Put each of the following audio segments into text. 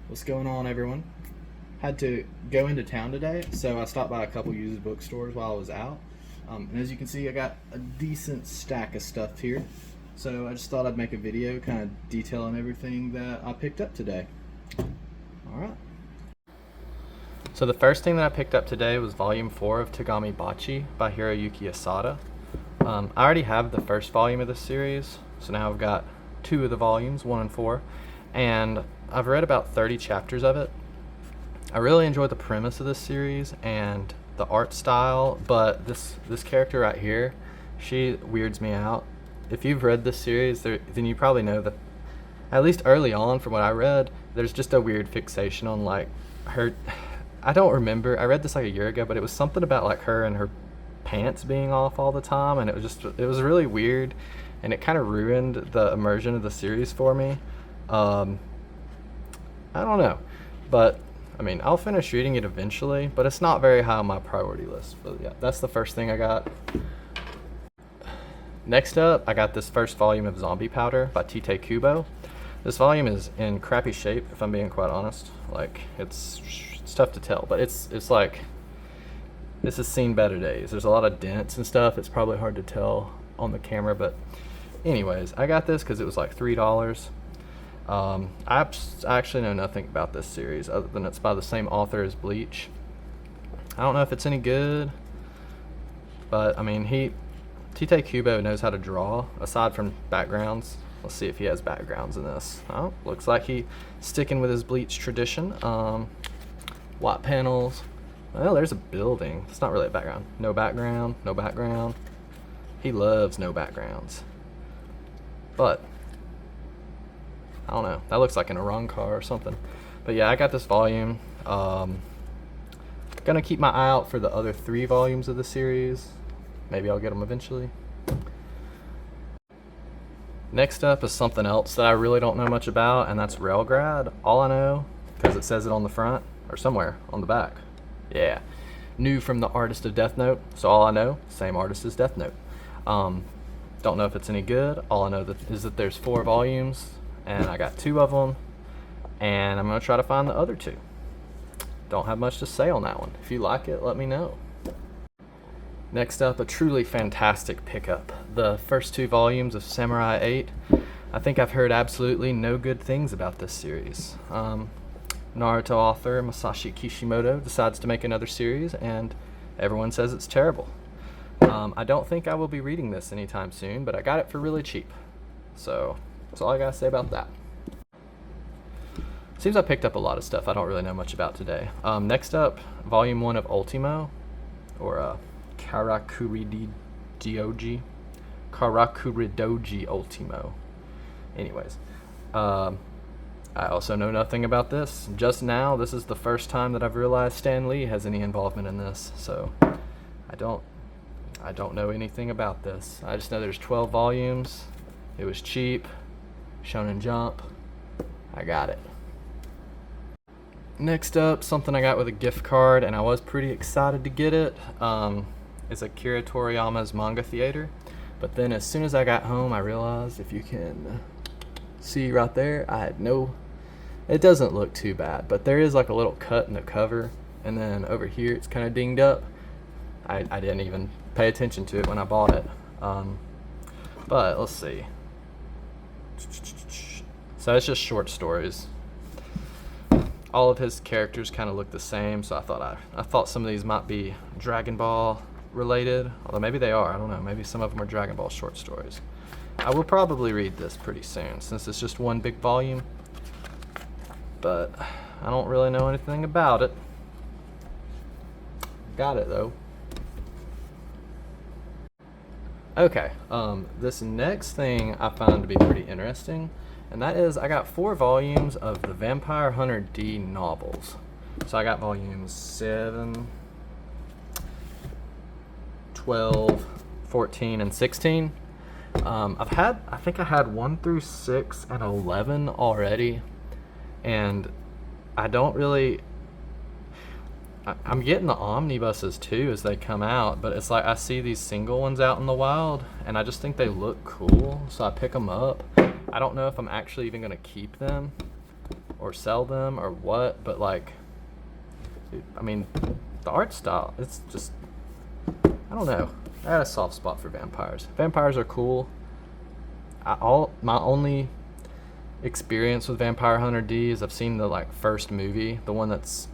What's going on, everyone? Had to go into town today, so I stopped by a couple used bookstores while I was out. And as you can see, I got a decent stack of stuff here. So I just thought I'd make a video kind of detailing everything that I picked up today. Alright. So the first thing that I picked up today was Volume 4 of Tagami Bachi by Hiroyuki Asada. I already have the first volume of this series, so now I've got 2 of the volumes, 1 and 4, and I've read about 30 chapters of it. I really enjoy the premise of this series and the art style, but this character right here, she weirds me out. If you've read this series, then you probably know that, at least early on from what I read, there's just a weird fixation on like her. I don't remember, I read this like a year ago, but it was something about like her and her pants being off all the time, and it was really weird, and it kind of ruined the immersion of the series for me. I don't know, but I mean, I'll finish reading it eventually, but it's not very high on my priority list. But yeah, that's the first thing I got. Next up, I got this first volume of Zombie Powder by Tite Kubo. This volume is in crappy shape, if I'm being quite honest. Like, it's tough to tell, but it's like, this has seen better days. There's a lot of dents and stuff. It's probably hard to tell on the camera, but anyways, I got this because it was like $3. I actually know nothing about this series other than it's by the same author as Bleach. I don't know if it's any good, but I mean, Tite Kubo knows how to draw, aside from backgrounds. Let's see if he has backgrounds in this. Oh, looks like he's sticking with his Bleach tradition. White panels. Well, there's a building. It's not really a background. No background, no background. He loves no backgrounds. But I don't know. That looks like an Iran car or something. But yeah, I got this volume. Gonna keep my eye out for the other 3 volumes of the series. Maybe I'll get them eventually. Next up is something else that I really don't know much about, and that's Railgrad. All I know, because it says it on the front, or somewhere on the back. Yeah. New from the artist of Death Note. So all I know, same artist as Death Note. Don't know if it's any good. All I know is that there's 4 volumes, and I got 2 of them, and I'm going to try to find the other 2. Don't have much to say on that one. If you like it, let me know. Next up, a truly fantastic pickup. The first 2 volumes of Samurai 8. I think I've heard absolutely no good things about this series. Naruto author Masashi Kishimoto decides to make another series, and everyone says it's terrible. I don't think I will be reading this anytime soon, but I got it for really cheap. So that's all I gotta say about that. Seems I picked up a lot of stuff I don't really know much about today. Next up, Volume 1 of Ultimo, or Karakuridoji Ultimo. Anyways, I also know nothing about this. Just now, this is the first time that I've realized Stan Lee has any involvement in this, so I don't know anything about this. I just know there's 12 volumes. It was cheap. Shonen Jump. I got it. Next up, something I got with a gift card, and I was pretty excited to get it. It's Akira Toriyama's Manga Theater. But then as soon as I got home, I realized, if you can see right there, it doesn't look too bad, but there is like a little cut in the cover, and then over here it's kind of dinged up. I didn't even pay attention to it when I bought it. But let's see. So it's just short stories. All of his characters kind of look the same, so I thought some of these might be Dragon Ball related, although maybe they are. I don't know. Maybe some of them are Dragon Ball short stories. I will probably read this pretty soon, since it's just one big volume, but I don't really know anything about it. Got it though. Okay, this next thing I found to be pretty interesting, and that is I got 4 volumes of the Vampire Hunter D novels. So I got volumes 7, 12, 14, and 16. I think I had 1 through 6 and 11 already, and I don't really, I'm getting the omnibuses too as they come out, but it's like I see these single ones out in the wild and I just think they look cool, so I pick them up. I don't know if I'm actually even going to keep them, or sell them or what, but like, dude, I mean, the art style, it's just, I don't know. I had a soft spot for vampires. Vampires are cool. My only experience with Vampire Hunter D is I've seen the like first movie, the one that's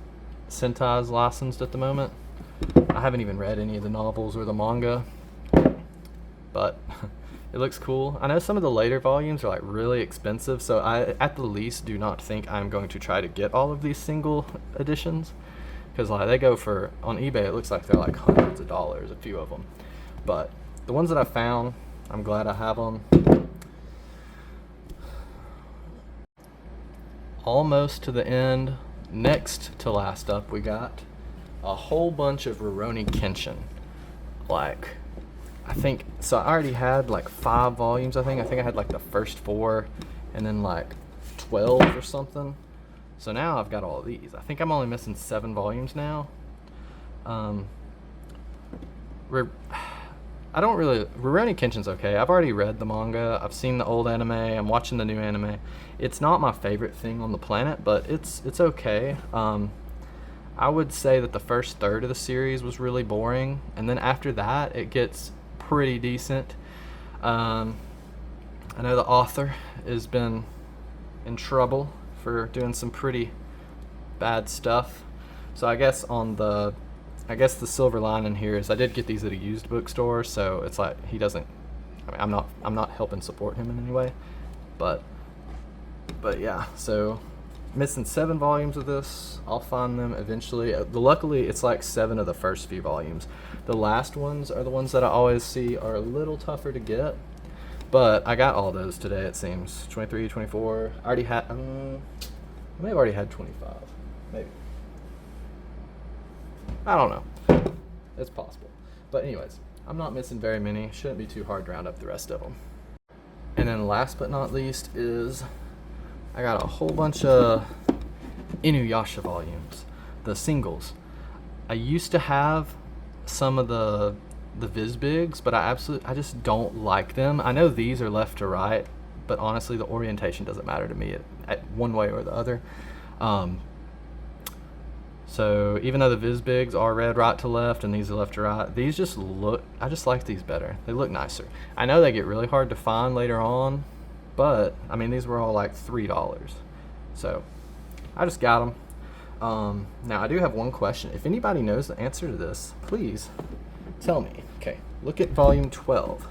Sentai's licensed at the moment. I haven't even read any of the novels or the manga, but it looks cool. I know some of the later volumes are like really expensive, so I at the least do not think I'm going to try to get all of these single editions, because like they go for, on eBay it looks like they're like hundreds of dollars, a few of them. But the ones that I found, I'm glad I have them. Almost to the end. Next to last up, we got a whole bunch of Rurouni Kenshin. Like, I think, so I already had like 5 volumes, I think I had like the first 4 and then like 12 or something. So now I've got all of these. I think I'm only missing 7 volumes now. Rurouni Kenshin's okay. I've already read the manga. I've seen the old anime. I'm watching the new anime. It's not my favorite thing on the planet, but it's okay. I would say that the first third of the series was really boring, and then after that, it gets pretty decent. I know the author has been in trouble for doing some pretty bad stuff. So I guess the silver lining here is I did get these at a used bookstore, so it's like he doesn't. I mean, I'm not helping support him in any way, but yeah. So missing 7 volumes of this. I'll find them eventually. Luckily, it's like 7 of the first few volumes. The last ones are the ones that I always see are a little tougher to get, but I got all those today. It seems 23, 24. I already had. I may have already had 25, maybe. I don't know. It's possible. But anyways, I'm not missing very many. Shouldn't be too hard to round up the rest of them. And then last but not least is I got a whole bunch of Inuyasha volumes, the singles. I used to have some of the Vizbigs, but I just don't like them. I know these are left to right, but honestly the orientation doesn't matter to me at one way or the other. So even though the Vizbigs are read right to left and these are left to right, these just look, I just like these better. They look nicer. I know they get really hard to find later on, but I mean, these were all like $3. So I just got them. Now I do have one question. If anybody knows the answer to this, please tell me. Okay, look at volume 12.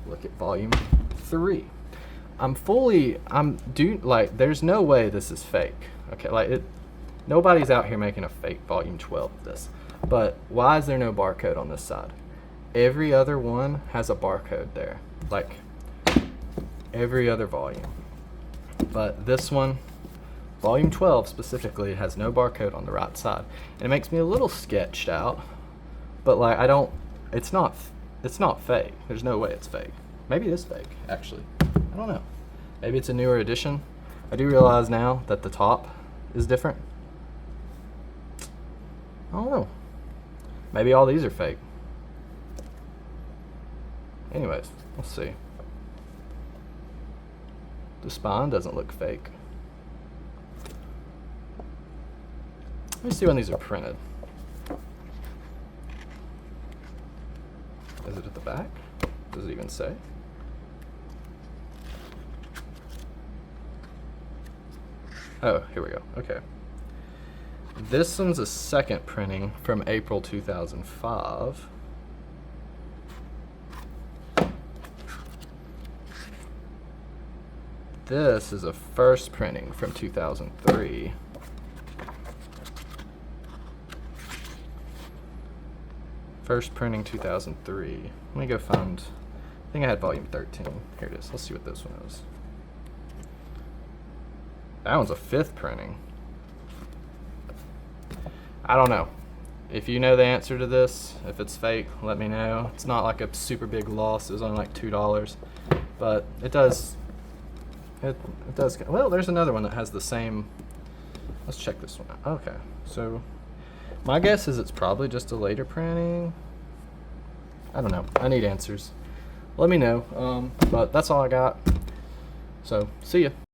Look at volume 3. There's no way this is fake. Okay, like nobody's out here making a fake volume 12 of this. But why is there no barcode on this side? Every other one has a barcode there. Like every other volume. But this one, volume 12 specifically, has no barcode on the right side. And it makes me a little sketched out. But like it's not fake. There's no way it's fake. Maybe it is fake, actually. I don't know. Maybe it's a newer edition. I do realize now that the top is different. I don't know. Maybe all these are fake. Anyways, let's see. The spine doesn't look fake. Let me see when these are printed. Is it at the back? Does it even say? Oh, here we go. Okay. This one's a second printing from April 2005. This is a first printing from 2003. First printing 2003. Let me go find, I think I had volume 13. Here it is. Let's see what this one is. That one's a 5th printing. I don't know. If you know the answer to this, if it's fake, let me know. It's not like a super big loss. It was only like $2. But it does, well, there's another one that has the same. Let's check this one out. Okay, so my guess is it's probably just a later printing. I don't know. I need answers. Let me know. But that's all I got. So, see ya.